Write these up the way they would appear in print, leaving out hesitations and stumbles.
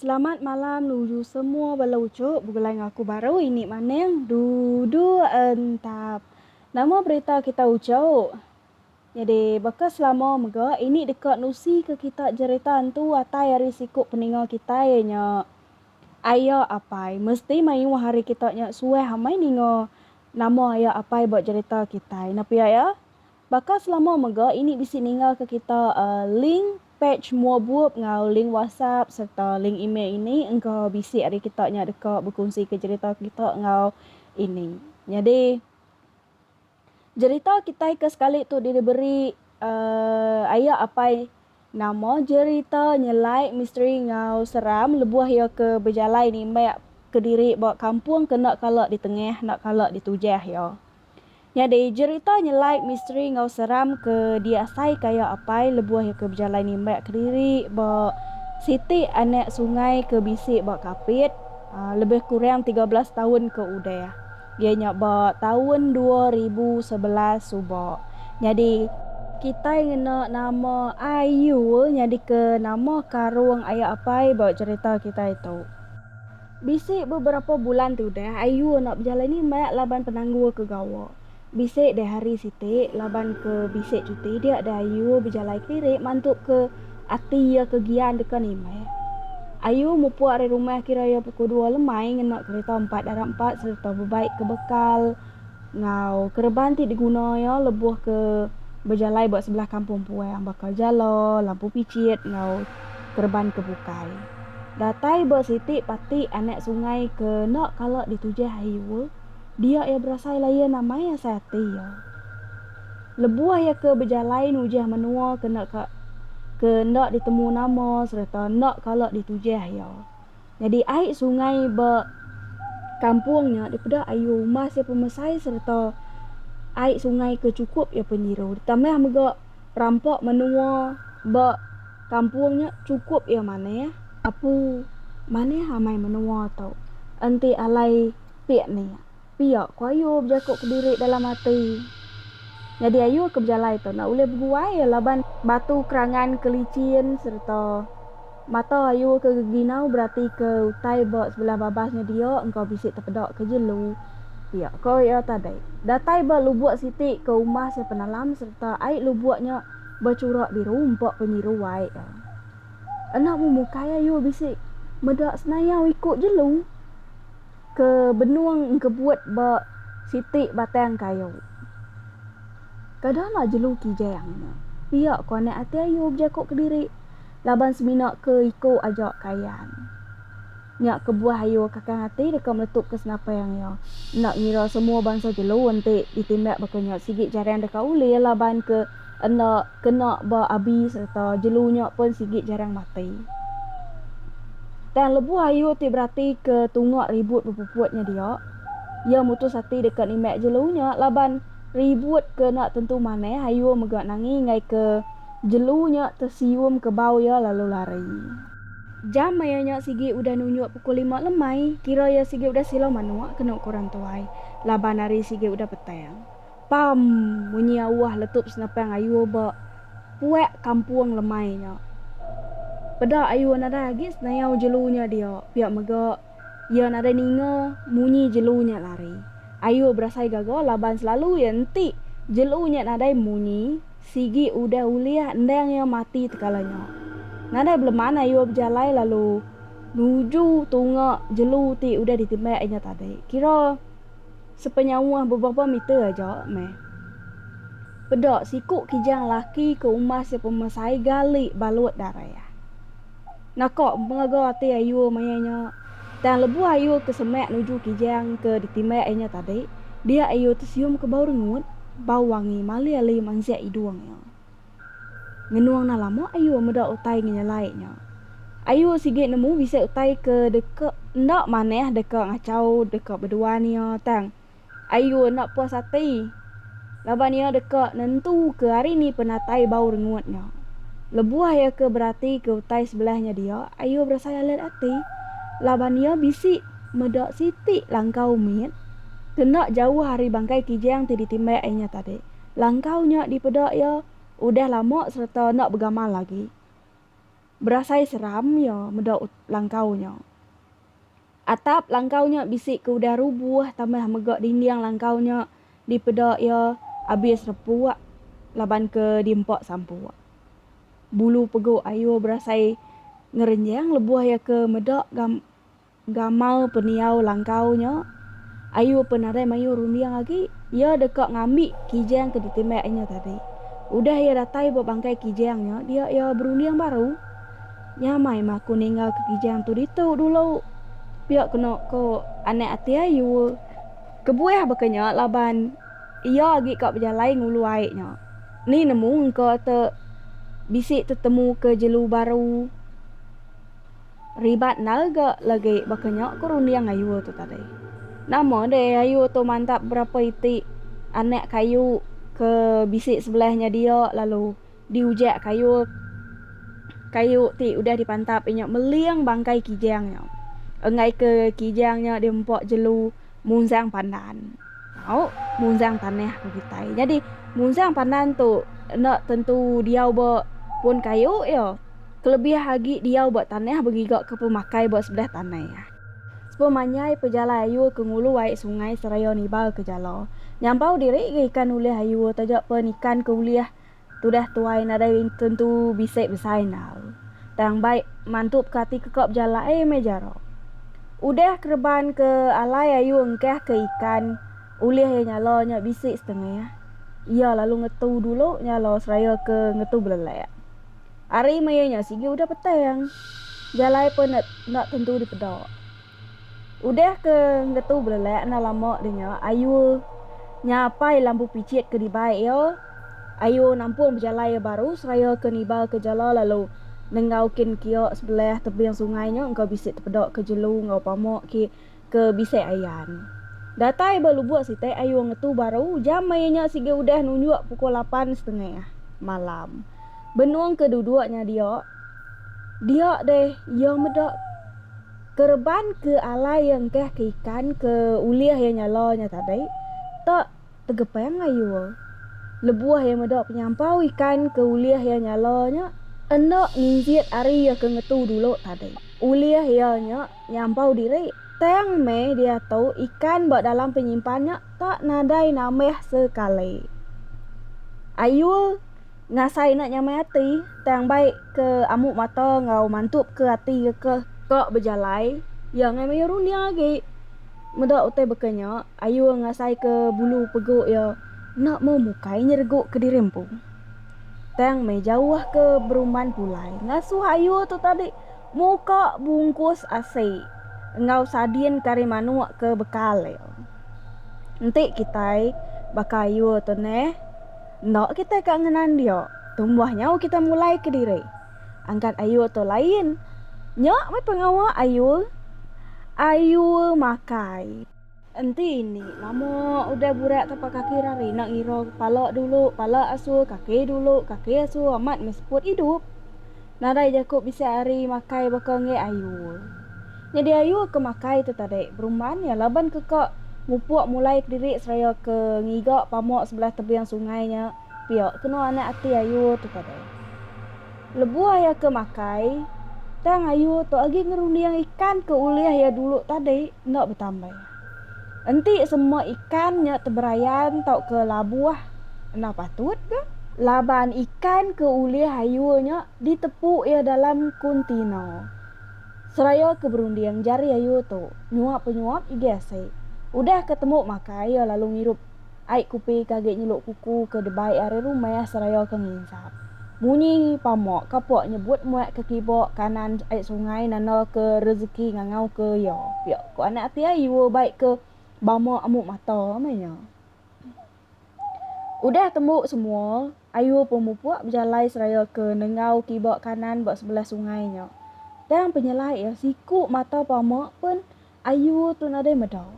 Selamat malam nuju semua belucuk bulan aku baru ini maneng dudu entap. Nama berita kita ucau. Jadi bekas lama mega ini dekat nusi ke kita cerita tu atai hari sikuk peninggal kita ya nya. Ayo apai mesti main hari kita nya suwe hamai ningo. Nama ayo apai buat cerita kita. Napi ya. Bekas lama mega ini bisi ninggal ke kita link page buat ngau link WhatsApp serta link email ini engkau bisi hari kita nya dekat berkongsi ke cerita kita ngau ini. Jadi cerita kita ke sekali tu dia diberi ayat apa nama cerita nyelai misteri ngau seram lebuah ya ke berjalan ni mak Kediri bawa kampung kena kalak di tengah nak kalak di tujah ya. Jadi cerita nyelai misteri ngau seram ke dia asai kaya apa lebuah ya ke berjalan ni mak Kediri bawa Siti anak sungai ke bisik bawa kapit lebih kurang 13 tahun ke udah. Dia nyoba tahun 2011 subak. Jadi kita ngena nama Ayu jadi ke nama karung ayah apa bawa cerita kita itu. Bisik beberapa bulan tu dah Ayu nak berjalan ni mak laban penangguh ke gawa. Bisik dah hari Siti laban ke bisik cuti dia ada Ayu berjalan kiri mantuk ke ati ya kegian dekat ni mak. Ayu mupuak dari rumah kira ya pukul 2 lemai ngenak kereta 4 darab 4 serta berbaik ke bekal. Ngau kerban ti diguna ya lebuh ke berjalai buat sebelah kampung puai bakal jalo, lampu picit ngau kerban ke bukai. Datai buat Siti pati anak sungai ke nak kalau ditujah Ayu. Dia ya berasai laya namanya Sati ya. Lebuah ya ke berjalai nujah menua kena ke nak ditemu nama serta nak kalau ditujah ya. Jadi air sungai be kampungnya daripada Ayu mas ya pemesai serta air sungai ke cukup ya penyiru. Ditambah mega perampok menua be kampungnya cukup ya mana ya. Apu mana hamai menua tau. Anti alai piak ni. Piak ku Ayu berjakuk Kediri dalam hati. Jadi Ayu ke berjalai tu nak boleh berguai ya laban batu kerangan kelicin serta mata Ayu ke ginau berarti ke utai bak sebelah babasnya dia engkau bisik terpedak ke jelu. Ya kau ya tadai. Datai ba lubuk Siti ke rumah saya penalam serta air lubuknya bercurak biru empat penyiru waik. Anak memukai Ayu bisik medak senayau ikut jelu. Ke benuang ke buat ba Siti batang kayu. Kadang jelu kijang. Piak ko anak hati Ayu berjakuk Kediri. Laban seminak ke iko ajak kayan. Nyak ke buah Ayu kakang hati dekat meletup ke senapa yang ya. Nak ngira semua bangsa jelu nanti ditimbak bakal sigit jarang dekat uli laban ke anak kena ba abi serta jelunya pun sigit jarang mati. Dan lebu Ayu ti berarti ke tungak ribut berpuputnya dia. Ia mutus hati dekat nimek jelunya laban ribut ke nak tentu mana Ayu megak nangi ngai ke jelunya tersium ke bau ya lalu lari. Jam ayahnya sigi udah nunjuk pukul 5 lemai. Kira ya sigi udah silau manua kena ukuran tuai. Laban hari sigi udah petang. Pam bunyi awah letup senapang Ayu ba puek kampung lemainya. Pada Ayu nada lagi senayau jelunya dia. Piak megak ia nada ninga munyi jelunya lari. Ayu berasai gagal laban selalu ya enti jelunya nada munyi. Sigi udah uliah endang yang mati tekalanya. Nada belum mana Ayu berjalai lalu nuju tungak jelu ti udah ditimbak nya tadi. Kira sepenyawah beberapa meter aja meh. Pedak sikuk kijang laki ke umas ya pemesai galik balut darah ya. Nakok mengaga hati Ayu mayanya. Dan lebu Ayu ke semek nuju kijang ke ditimbak nya tadi. Dia Ayu tersium ke bau rengut. Bau wangi mali ali mansiak iduangnya. Ngenuang na lama Ayu medak utai ngenyalaiknya. Ayu sigit nemu bisa utai ke dekat ndak maneh dekat ngacau dekat berdua ni tang. Ayu nak puas hati. Laban ia dekat nentu ke hari ni penatai bau rengutnya. Lebuah ya ke berarti ke utai sebelahnya dia. Ayu berasa alet hati. Laban ia bisik medak Siti langkau mit. Kena jauh hari bangkai kijang ti ditimbak nya tadi. Langkaunya di pedak ya udah lama serta nak bergamal lagi. Berasai seram ya medok langkaunya. Atap langkaunya bisik ke udah rubuh tambah megak dinding langkaunya dipedok ya habis repuak laban ke diempok sampu. Bulu peguk ayu berasai ngerenjang lebuh ya ke medok gamal peniau langkaunya. Ayu penadai mayu rundiang lagi ya dekat ngambil kijang ke ditemeknya tadi. Udah ya datai buat bangkai kijangnya dia ya berundiang baru. Nyamai mah aku ninggal ke kijang tu ditu dulu. Piak kena ko anek ati ayu. Kebuih bakanya laban iya lagi kak berjalai ngulu aiknya. Ni nemu engkau bisik tetemu ke jelu baru. Ribat naga lagi bakanya ko rundiang ayu tu tadi. Nama deh ayu tu mantap berapa itik anek kayu ke bisik sebelahnya dia lalu diujak kayu ti udah dipantap inyok meliang bangkai kijangnya. Engai ke kijangnya diempok jelu munzang pandan. Munzang tanah begitai. Jadi munzang pandan tu nak tentu dia buat pun kayu ya. Kelebih lagi dia buat tanah begigak ke pemakai buat sebelah tanah ya. Sepemanyai pejalan ayu ke ngulu waik sungai seraya nibal ke jalo. Nyampau diri ke ikan uliah ayu tajak penikan ke uliah tudah tuai nadai tentu bisik besainal. Tang baik mantup kati kekop jala mejaro. Udah kerban ke alai ayu engkeh ke ikan uliah ya nyalo nya bisik setengah. Iya lalu ngetu dulu nyalo seraya ke ngetu belelek. Ari mayanya sigi udah petang. Jalai pun nak tentu dipedok. Udah ke ngetu belelek na lama dia ayu nyapai lampu picit ke dibaik yo. Ayu nampung berjalai baru seraya ke nibal ke jala lalu nengaukin kiok sebelah tepi yang sungainya engkau bisik terpedok ke jelu engkau pamok ke bisik ayan. Datai baru buat si teh ayu ngetu baru jam mayanya sige udah nunjuk pukul 8:30 malam. Benuang keduduaknya dia deh yang medok kerban ke alai yang ke ikan ke uliah yang nyalonya tadi tak tegepeng ayu. Lebuah yang medok penyampau ikan ke uliah yang nyalonya enak ninjit ari ya ke ngetu dulu tadi. Uliah ya nyampau diri. Teng me dia tahu ikan buat dalam penyimpannya tak nadai nameh sekali. Ayu ngasai nak nyamai hati. Teng baik ke amuk mata ngau mantup ke hati ke kok berjalai. Yang ngamai rundiang lagi. Medok utai bekanya. Ayu ngasai ke bulu peguk ya. Nak mau mukai nyerguk ke dirempung. Teng me jauh ke beruman pulai. Ngasuh ayu tu tadi muka bungkus ase. Ngau sadin kari manuak ke bekal ya. Nanti kita bakayu tu neh. Nak kita kangenan dia. Tumbuhnya kita mulai ke diri. Angkat ayu tu lain. Nyak me pengawa ayu. Ayu makai. Enti ini lama udah burak tapak kaki rari nak ngiro palak dulu palak asu kaki dulu kaki asu amat mesput hidup. Nadai Jakob bisa hari makai bakal nge ayu. Jadi ayu ke makai tu tadi beruman ya laban ke kok mupuk mulai ke diri seraya ke ngigak pamok sebelah tepi yang sungainya. Piak kena anak ati ayu tu tadi. Lebu ya ke makai. Tang ayu tu lagi ngerundiang ikan ke uliah ya dulu tadi nak bertambah. Enti semua ikannya teberayan tau ke labuah. Nah patut ke? Laban ikan ke uliah ayunya ditepuk ya dalam kuntino. Seraya ke berundiang jari ayu tu. Nyuap-nyuap igese. Udah ketemu makai ya lalu ngirup. Aik kupi kaget nyeluk kuku ke debai are rumah seraya ke nginsap. Bunyi pamok kapok nyebut muak ke kibok kanan aik sungai nana ke rezeki ngangau ke yo. Piak ko anak ati ayu baik ke bama amuk mata namanya. Udah temu semua, ayu pemupuk berjalai seraya ke nengau kibak kanan buat sebelah sungainya. Dan penyelai ya siku mata pamak pun ayu tu nadai medau.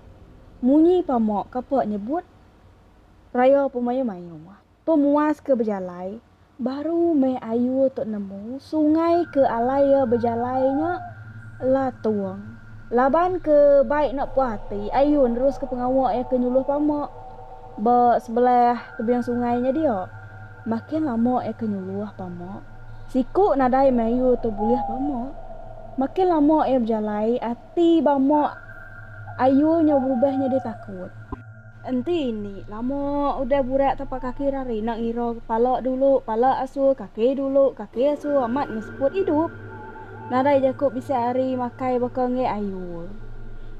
Munyi pamak kapak nyebut raya pemayu-mayu. Pemuas ke berjalai, baru me ayu tu nemu sungai ke alaya berjalainya lah tuang. Laban ke baik nak puas hati ayu terus ke pengawak ya ke nyuluh pamak sebelah tebiang sungainya dia. Makin lama ya ke nyuluh pamak Siku nadai mayu tu boleh bamo. Makin lama ia berjalan, hati bamo ayunya berubahnya dia takut. Enti ini lama udah burak tapak kaki rari nak ngiro kepala dulu, kepala asuh, kaki dulu, kaki asuh amat ngesput hidup. Nadai Jakob bisa hari makai bakal nge ayu.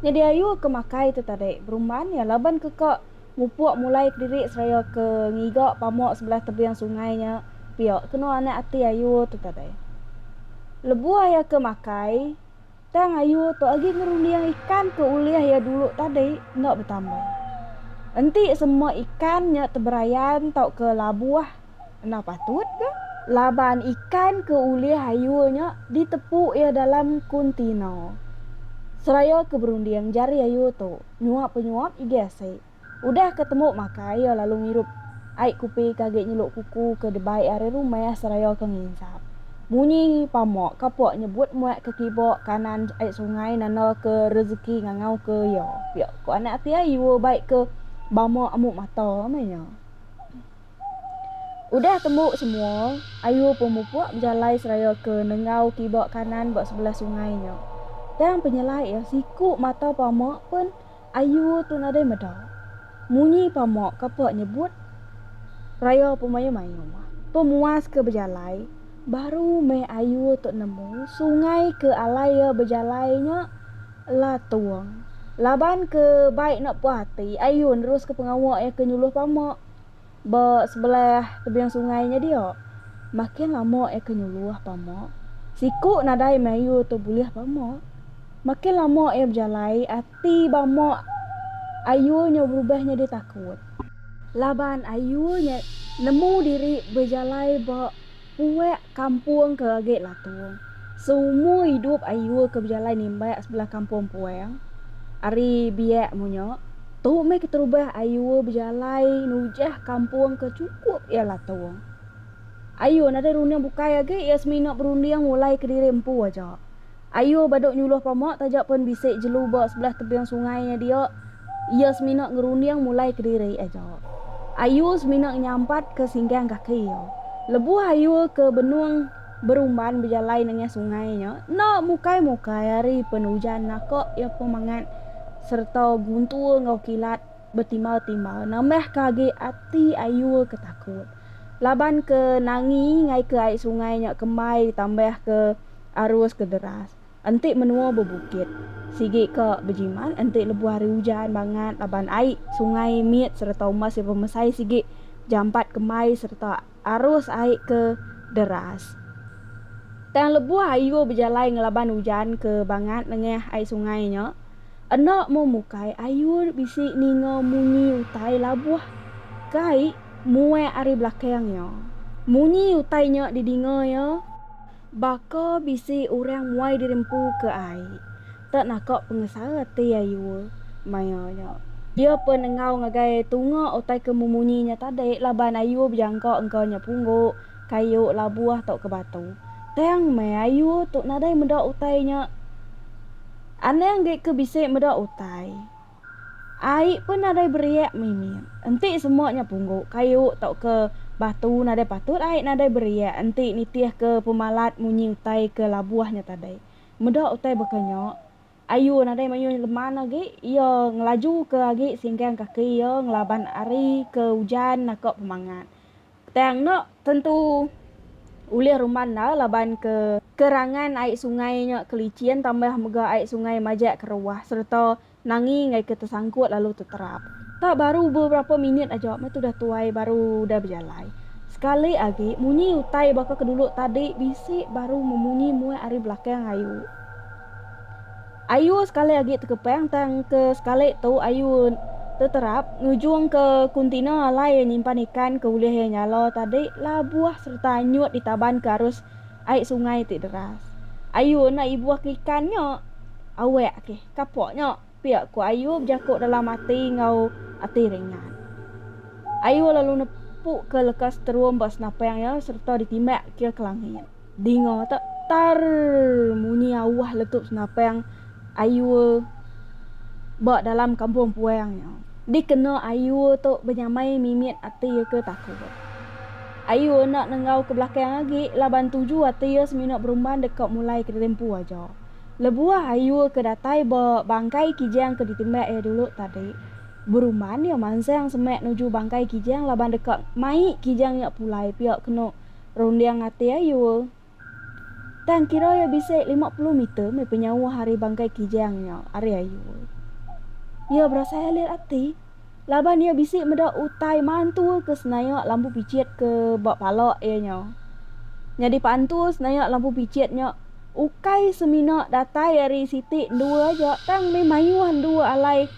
Jadi ayu ke makai tu tadi berumban ya laban ke kok mupuk mulai diri seraya ke ngigak pamok sebelah tebiang sungainya. Piok kena anak hati ayu tu tadi. Lebu ayah ke makai, tang ayu tu lagi ngerundiang ikan ke uliah ya dulu tadi nak bertambah. Enti semua ikannya teberayan tau ke labuah. Nah patut ke? Laban ikan ke uliah ayunya ditepuk ya dalam kuntino. Seraya ke berundiang jari ayu tu nyuap penyuap igese. Udah ketemu makai ya lalu ngirup aik kupi kaget nyeluk kuku ke debai are rumah seraya ke nginsap. Bunyi pamok kapok nyebut muak ke kibok kanan aik sungai nana ke rezeki ngangau ke yo. Piok ko anak hati ayu baik ke bamo amuk mata amanya. Udah temu semua, ayu pemupuk berjalan seraya ke nengau kibok kanan bak sebelah sungainya. Dan penyelai ya siku mata pamok pun ayu tu nadai medau. Munyi pamok kapok nyebut raya pemayu-mayu. Pemuas ke berjalan, baru me ayu tu nemu sungai ke alai ya berjalannya la tuang. Laban ke baik nak puas hati, ayun terus ke pengawak yang ke nyuluh pamok. Ba sebelah tebiang sungainya dia. Makin lama yang ke nyuluh pamok. Siku nadai mayu tu boleh pamok. Makin lama yang berjalan, hati pamok ayunya berubahnya dia takut. Laban ayunya nemu diri berjalan ba puek kampung ke agak latung. Semua hidup ayu ke berjalan nimbai sebelah kampung pueng. Ari biak munyo tu me kita rubah ayu berjalan nujah kampung ke cukup ya latung. Ayu nada rundiang bukai age Yasmina berundiang mulai ke diri empu aja. Ayu badok nyuluh pamok tajak pun bisik jelu bak sebelah tebiang sungainya dia. Yasmina ngerundiang mulai ke diri aja. Ayu semina nyampat ke singgang kaki yo. Lebu ayu ke benung berumban berjalan dengan sungainya. Nak mukai-mukai hari penujan nakok ya pemangat serta guntur ngau kilat bertimbal-timbal. Nambah kage hati ayu ketakut. Laban ke nangi ngai ke air sungainya kemai ditambah ke arus ke deras. Entik menua berbukit. Sigi ke berjiman entik lebu hari hujan banget. Laban air sungai miet serta umas yang pemesai sigi jampat kemai serta arus air ke deras. Tang lebu ayu berjalan ngelaban hujan ke banget dengan air sungainya. Enak mau mukai ayu bisi ningo munyi utai labuh kai muai ari belakangnya. Munyi utainya didingo ya. Baka bisi orang muai dirempu ke air. Tak nakok pengesara ti ayu mayanya. Dia pun engau ngagai tunga utai ke mumunyinya tadi laban ayu berjangkau engkaunya pungguk kayu labuah tok ke batu. Tang mai ayu tok nadai mendak utainya. Aneh gak ke bisik medak utai. Air pun nadai beriak mimir. Entik semuanya pungguk kayu tok ke batu nadai patut air nadai beriak. Entik nitiah ke pemalat munyi utai ke labuahnya tadi. Medak utai bekanyok. Ayu nadai mayu lemana lagi. Ia ngelaju ke lagi singgang kaki ia ngelaban ari ke hujan nakok pemangat. Tang nak tentu ulih rumah dah laban ke kerangan air sungainya kelician tambah mega air sungai majak keruah serta nangi ngai ke tersangkut lalu terterap. Tak baru beberapa minit aja tu dah tuai baru dah berjalan. Sekali lagi munyi utai bakal keduluk tadi bisik baru memunyi muai ari belakang ayu. Ayu sekali lagi terkepang tang ke sekali tu ayu terterap ngujung ke kuntina alai nyimpan ikan ke ulih yang nyala tadi labuah serta nyut ditaban ke arus air sungai ti deras. Ayu nak ibuah ke ikannya awek ke kapoknya piak ku ayu berjakuk dalam hati ngau hati ringan. Ayu lalu nepuk ke lekas teruam bas napangnya serta ditimbak ke kelangit. Dingo tak tar munyi awah letup senapang ayu bak dalam kampung puangnya. Dikena ayu tu benyamai mimit hati ke takut. Ayu nak nengau ke belakang lagi, laban tuju atia seminok berumban dekat mulai ke tempu aja. Lebuah ayu ke datai bangkai kijang ke ditimbak ya dulu tadi. Berumban ya mansang semek nuju bangkai kijang laban dekat mai kijang ya pulai pihak kena rondiang ati ayu. Tang kira ya bisa 50 meter me penyawa hari bangkai kijangnya hari ayu. Ya berasa lihat ati. Laban dia bisik meda utai mantu ke senayak lampu picit ke bak palak ya nyo. Jadi pantu senayak lampu picitnya ukai semina datai dari siti dua aja tang me mayuan dua alai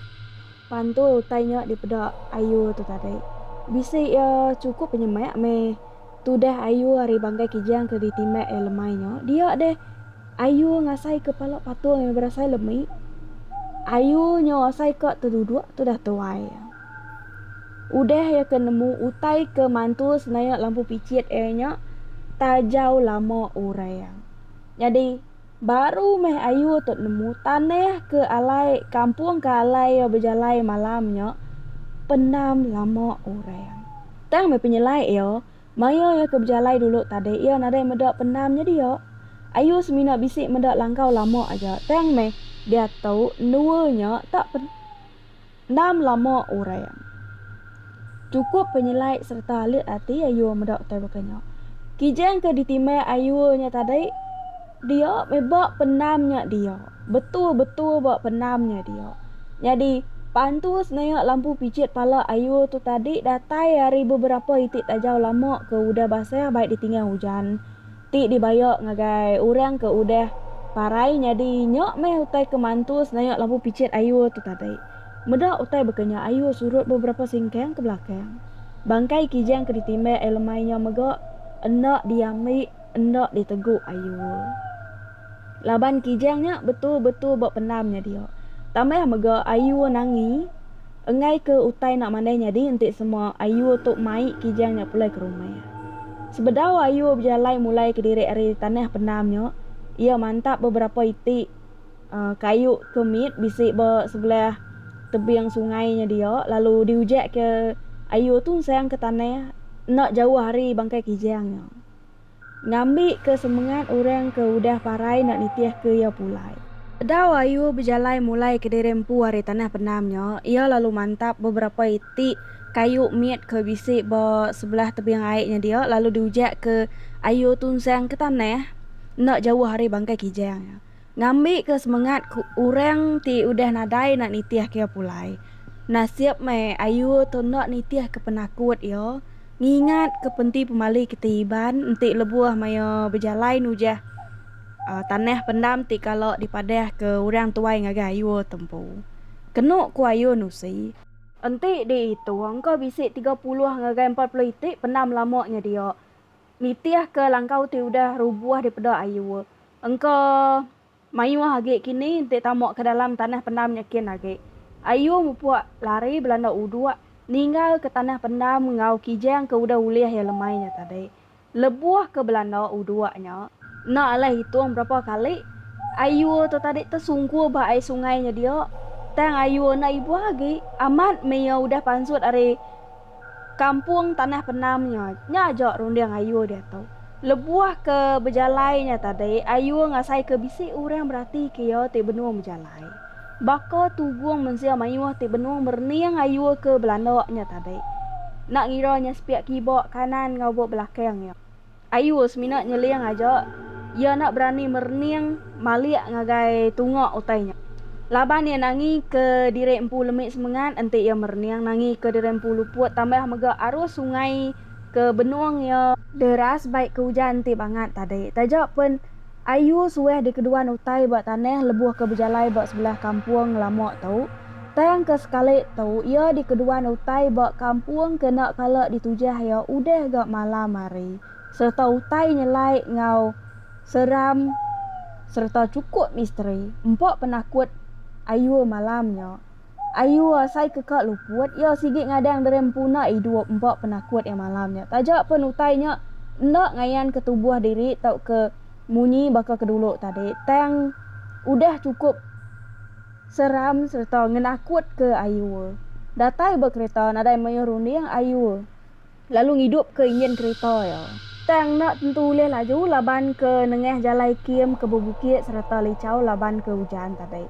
pantu utainya di pedak ayu tu tadi. Bisik ya cukup penyemak me tudah ayu hari bangkai kijang ke ditimbak lemainya. Dia deh ayu ngasai kepala patung yang berasai lemai. Ayu ngasai ke terduduk tu dah tuai. Udah ya ke nemu utai ke mantu senayak lampu picit nya tajau lama urang. Jadi baru meh ayu tu nemu tanah ke alai kampung ke alai berjalai malamnya pendam lama urang. Tang meh penyelai yo, maya ya ke berjalai dulu tadi ya nadai medak pendamnya dia. Ayu semina bisik medak langkau lama aja. Tang meh dia tahu nuanya tak pendam lama urang. Cukup penyelai serta alit hati ayu medak tai bakanya. Kijang ke ditimbak ayunya tadi dia mebak pendamnya dia. Betul-betul bak pendamnya dia. Jadi pantu senayak lampu picit pala ayu tu tadi datai hari beberapa itik tajau lama ke udah basah baik ditinggal hujan. Tik dibayak ngagai orang ke udah parai jadi nyok meh utai ke mantu senayak lampu picit ayu tu tadi. Medak utai bekenya ayu surut beberapa singkang ke belakang. Bangkai kijang ke ditimbak lemainya megak endak diambil, endak diteguk ayu. Laban kijangnya betul-betul bak pendamnya dia. Tambah megak ayu nangi. Engai ke utai nak mandai jadi entik semua ayu tuk mai kijangnya pulai ke rumah. Sebedau ayu berjalai mulai ke diri ari tanah pendamnya. Ia mantap beberapa itik kayu kemit bisik sebelah tebiang sungainya dia lalu diujak ke ayu tu sayang ke tanah nak jauh hari bangkai kijangnya. Ngambil ke semangat orang ke udah parai nak nitiah ke ia pulai. Dau ayu berjalai mulai ke derempu hari tanah pendamnya. Ia lalu mantap beberapa itik kayu miet ke bisik sebelah tebiang airnya dia lalu diujak ke ayu tu sayang ke tanah nak jauh hari bangkai kijangnya. Ngambil ke semangat orang ti udah nadai nak nitiah kia pulai. Nasib me ayu tu nak nitiah ke penakut yo. Ngingat ke penti pemali ketiban entik lebuah maya berjalai nujah tanah pendam ti kalau dipadah ke orang tuai ngagai ayu tempu. Kenuk ku ayu nusi. Entik di itu angka bisik 30 ngagai 40 itik pendam lamanya dia. Nitiah ke langkau ti udah rubuah di pedak ayu. Engkau mayu hage kini entik tamak ke dalam tanah pendam nyakin hage. Ayu mupuak lari belanda udua ninggal ke tanah pendam ngau kijang ke udah uliah ya lemainya tadi. Lebuah ke belanda uduanya. Nak lah hitung berapa kali ayu tu tadi tersungkur ba air sungainya dia. Tang ayu na ibu hage amat meya udah pansut ari kampung tanah pendamnya. Nyajak rundiang ayu dia tahu. Lebuah ke berjalainya tadi ayu ngasai ke bisik orang berarti kia ti benuang berjalai. Baka tubuang mensia mayu ti benuang berniang ayu ke belandaknya tadi. Nak ngiranya sepiak kibok kanan ngabuk belakangnya. Ayu semina nyeliang aja. Ia nak berani merniang maliak ngagai tungak utainya. Laban ia nangi ke diri empu lemik semengat entik ia merniang nangi ke diri empu luput tambah megak arus sungai ke benuang ya deras baik ke hujan ti banget tadi. Tajak pun ayu sueh di kedua utai buat tanah lebuh ke berjalai buat sebelah kampung lama tau. Tayang ke sekali tau ia di kedua utai buat kampung kena kalau ditujah ya udah gak malam hari. Serta utai nyelai ngau seram serta cukup misteri. Empok penakut ayu malamnya. Ayu asai kekak luput ya sigit ngadang derem puna hidup empok penakut yang malamnya. Tajak pun utainya ndak ngayan ke tubuh diri tau ke munyi bakal kedulu tadi. Tang udah cukup seram serta ngenakut ke ayu. Datai berkereta nadai mayu rundi yang ayu. lalu ngidup ke ingin kereta ya. Tang nak tentu leh laju laban ke nengah jalai kiem ke bukit serta licau laban ke hujan tadi.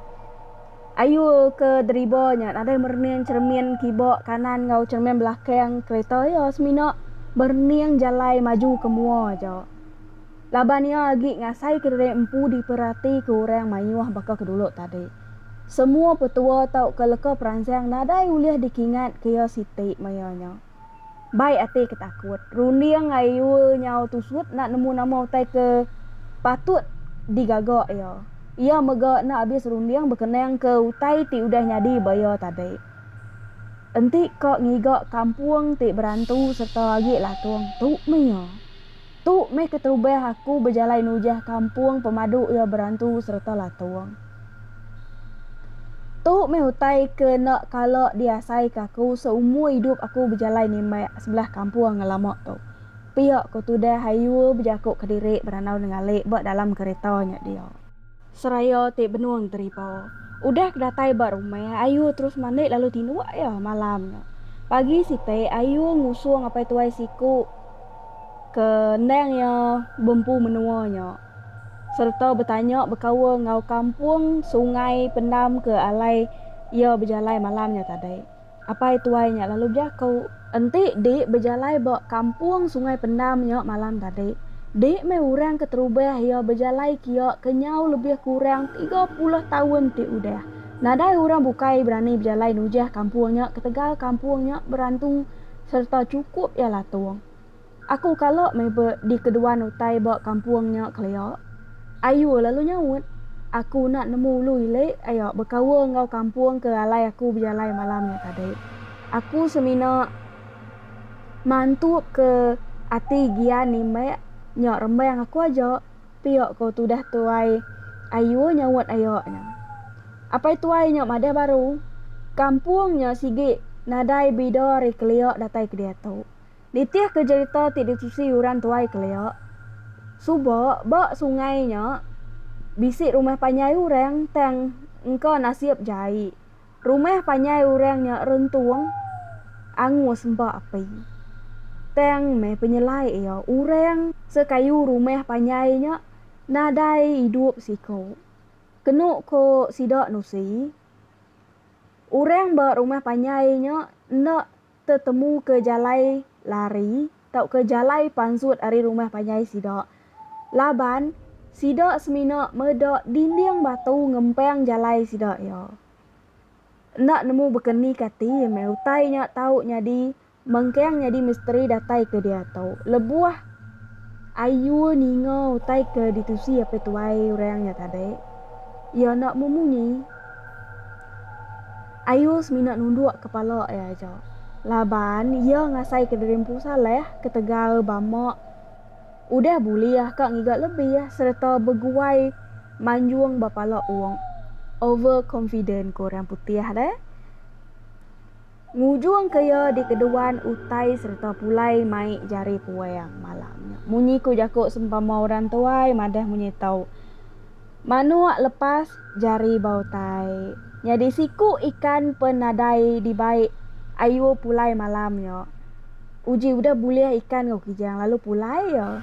Ayu ke deribonya ada merniang cermin kibok kanan ngau cermin belakang kereta ya semina berniang jalai maju ke mua aja. Laban ya lagi ngasai ke empu diperhati ke orang mayuah baka kedulu tadi. Semua petua tau ke leka perancang nadai uliah dikingat ke ya siti mayanya. Baik ati ketakut. Rundiang ayu nyau tusut nak nemu nama utai ke patut digagak ya. Ia megak nak habis rundiang berkenang ke utai ti udah nyadi bayar tadi. Enti kok ngigak kampung ti berantu serta lagi lah tuang. Tu maya. Tu me keterubah aku berjalan nujah kampung pemadu ia berantu serta lah tuang. Tu me utai ke nak kalau diasai kaku seumur hidup aku berjalan ni mai sebelah kampung ngelamak tu. Piak ko tu dah hayu berjakuk ke diri beranau dengan lek buat dalam keretanya dia. Seraya ti benuang teripa. Udah kedatai bar rumah ayu terus mandi lalu tinuak ya malamnya. Pagi si te ayu ngusung apa tuai siku ke neng ya bempu menuanya. Serta bertanya berkawa ngau kampung sungai pendam ke alai ia berjalan malamnya tadi. Apa itu ainya lalu berjakau. Enti dik berjalan bak kampung sungai pendamnya malam tadi. Dik me orang keterubah ia berjalan kia kenyau lebih kurang 30 tahun ti udah. Nadai orang bukai berani berjalan nujah kampungnya ketegal kampungnya berantu serta cukup ya lah tuang. Aku kalau me di kedua utai bak kampungnya kelio. Ayu lalu nyaut. Aku nak nemu lui lek ayo berkawa ngau kampung ke alai aku berjalan malamnya tadi. Aku semina mantuk ke ati gian ni mek nyok rembang aku aja. Piok ko tu dah tuai ayu nyaut ayoknya. Apa itu ai nyok made baru? Kampungnya sige nadai bidori keliok datai ke dia tu. Ditiah ke cerita ti ditusi uran tuai keliok. Subo bak sungainya bisik rumah panyai urang tang engkau nasib jai. Rumah panyai urangnya rentuang angus mbak api. Tang me penyelai ya urang sekayu rumah panyainya nadai hidup siko. Kenuk ko sidak nusi. Urang bak rumah panyainya nak tetemu ke jalai lari tau ke jalai pansut ari rumah panyai sidak. Laban sidak semina medok dinding batu ngempeng jalai sidak ya. Nak nemu bekeni kati me utai nya tau nyadi mengkeng nyadi misteri datai ke dia tau. Lebuah ayu ninga utai ke ditusi apa tuai orangnya tadi. Ya nak memunyi. Ayu semina nunduk kepala ya aja. Laban ia ngasai ke derimpu saleh ketegal bamak. Udah buliah kak ngigak lebih ya serta berguai manjuang bapala uang. Overconfident ko orang putih deh. Ngujung kaya di keduan utai serta pulai mai jari puayang malamnya. Munyi ku jakuk sempama orang tuai madah munyi tau. Manuak lepas jari bautai. Nyadi siku ikan penadai di baik ayu pulai malamnya. Uji udah buliah ikan kau kijang lalu pulai ya.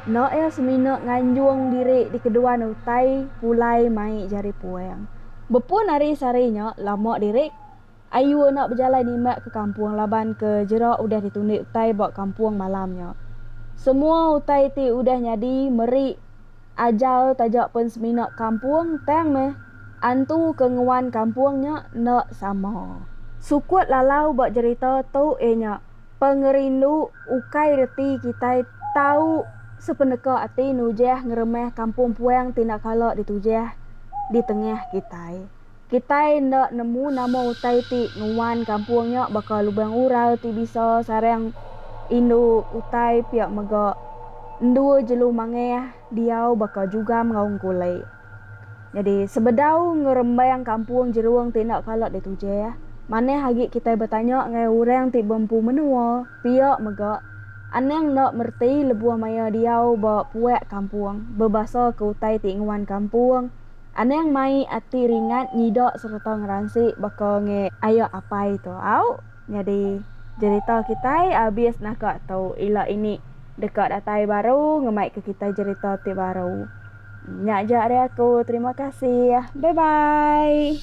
No ya semina nganjuang diri di kedua utai pulai mai jari puang. Bepun hari sarinya lama diri ayu nak berjalan ni mak ke kampung laban ke jerak udah ditunduk utai bawa kampung malamnya. Semua utai ti udah nyadi meri ajal tajak pun semina kampung tang meh antu kenguan kampungnya nak sama. Sukut lalau buat cerita tu nya pengerindu ukai reti kita tahu sepeneka ati nujah ngeremeh kampung puang tindak kalok ditujah di tengah kita. Kita nak nemu nama utai ti nguan kampungnya bakal lubang urau ti bisa sarang indu utai piak megak ndu jelu mangeh diau bakal juga ngaung kulai. Jadi sebedau ngerembang kampung jeruang tindak kalok ditujah. Maneh hagi kita bertanya ngai orang ti bempu menua piak megak aneng nak merti lebuah maya diau bawa puak kampung berbasa ke utai ti nguan kampung. Aneng mai ati ringat nyidak serta ngeransi bakal nge ayo apa itu au. Jadi cerita kita habis nak tahu ila ini dekat datai baru ngemai ke kita cerita ti baru. Nyak jak dari aku. Terima kasih. Bye bye.